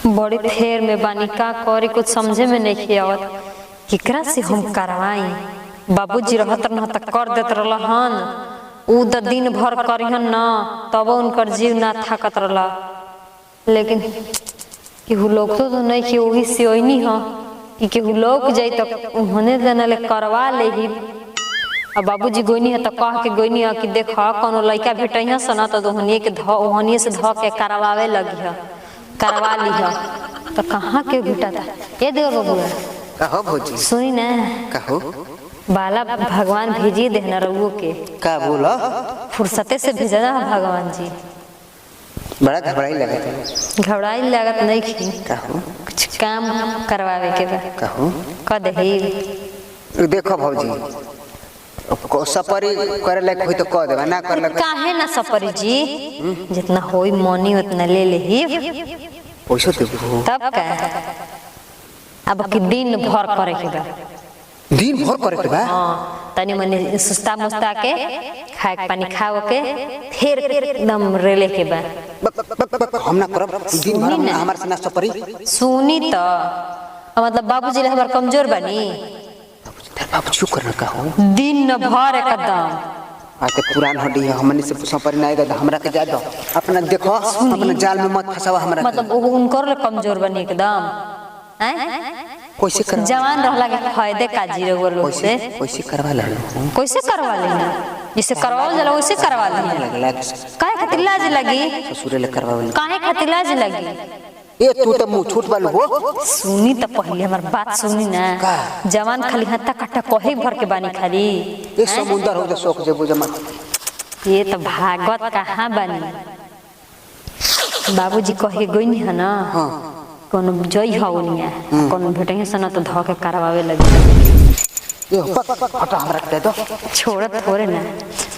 बड़ी फेर में बानी का करी कुछ समझे में नहीं आवत केकरा से हम करवाई। बाबूजी रहत न त कर देत रहन उ द दिन भर करिहन न तब उनकर जीव ना थाकत रहला। लेकिन केहू लोग तो नहीं कि वही से ओइनी ह कि केहू लोग जाई त उन्होंने जनले करवा लेही। अब बाबूजी गोइनी है त कह के गोइनी है कि देख कोनो लइका भेटइह सन त ओहनिए के ओहनिए से ध के करवावे लगी ह करवा ली ह त कहां के भेटाता। ए देव बबुआ कहो भौजी सुनी ना कहो बाला भगवान भेजिए देना रउओ के का बोला फुर्सते से भेजना है भगवान जी। बड़ा घबराई लगत है। घबराई लागत नहीं खी कहो कुछ काम करवावे के बा कहो क देही। देखो भौजी को सपरी करे लायक होई तो कह देबा ना कर लायक काहे ना सपरी जी जितना होई मनी उतना ले लेही पैसा देबो तब का अब कि दिन भर करे के बा। दिन भर करे के बा हां तनी मनी सुस्ता मुस्ता के खाए के पानी खाओ के फिर एकदम रेले के बा। हम ना करब दिन भर हमार से ना सपरी सुनी तो मतलब बाबूजी हमार कमजोर बनी बाबू चुप करना कहो दिन भर एकदम आते पुरान हड्डी है हमने से सपरी ना आएगा हमरा के जा दो अपना देखो अपने जाल में मत फंसावा हमरा मतलब उनकर कमजोर बनी एकदम हैं कैसे कर जवान रहला के फायदे का जीरो लोग से कैसे करवा ले कैसे करवा लेना जिसे करवाओ जला वैसे करवा लेना। काहे खातिर लाज लगी ससुरे ले करवावे काहे खातिर लाज लगी। ए तू तो मुंह छूट वाला हो सुनी तो पहले हमार बात सुनी ना जवान खाली हत्ता कट्टा कहे भर के बानी खाली एक समुंदर हो जा शौक जे बुझमा ये तो भागवत कहां बनी। बाबूजी कहे गइनी है ना हां कोनो जई हवनिया कोनो भेटही सन तो ध के करवावे लगी। ए हटा हमरा दे दो छोड़त थोड़े ना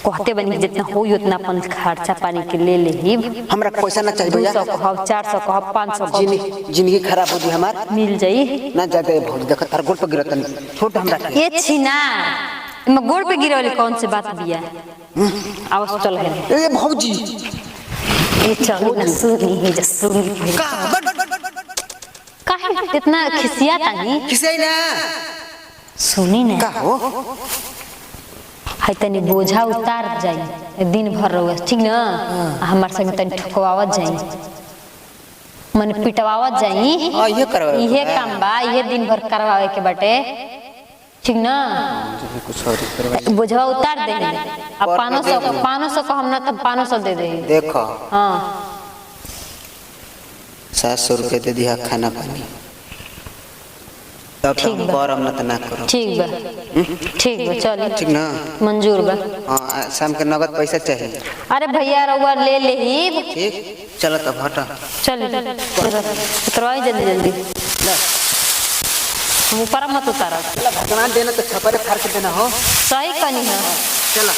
कहते बनी जितना होई उतना अपन खर्चा पानी के ले लेही। हमरा पैसा ना चाहिए भैया 200 कहो 400 कहो 500 कहो जिंदगी खराब हो जी हमार मिल जाई ना जाते भौज देख तार गोड़ पे गिरत नहीं छोड़ हमरा के ये छिना मैं गोड़ पे गिरे वाली कौन सी बात बिया आवाज चल है ए भौजी ये चल ना सुनी है जसुनी का काहे इतना खिसिया तानी किसे ना सुनी ना का हो है तनी बोझा उतार जाई दिन भर रहो ठीक ना हमार संग तनी ठोकवावत जाई मन पिटवावत जाई ये करवा इहे काम बा इहे दिन भर करवावे के बाटे ठीक ना कुछ और करवा बोझवा उतार दे अब 500 का हम ना तब 500 दे दे। देखो हां 700 रुपए दे दिया खाना पानी तब ठीक हम बा। करम ना त ना करो ठीक बा चल ठीक ना मंजूर बा। हां शाम के नगद पैसा चाहिए। अरे भैया रउआ ले लेही ठीक चलो तब हटा चल उतरवाई जल्दी जल्दी ऊपर मत उतारा भगवान देना तो छपरे फाड़ के देना हो सही कनी है चलो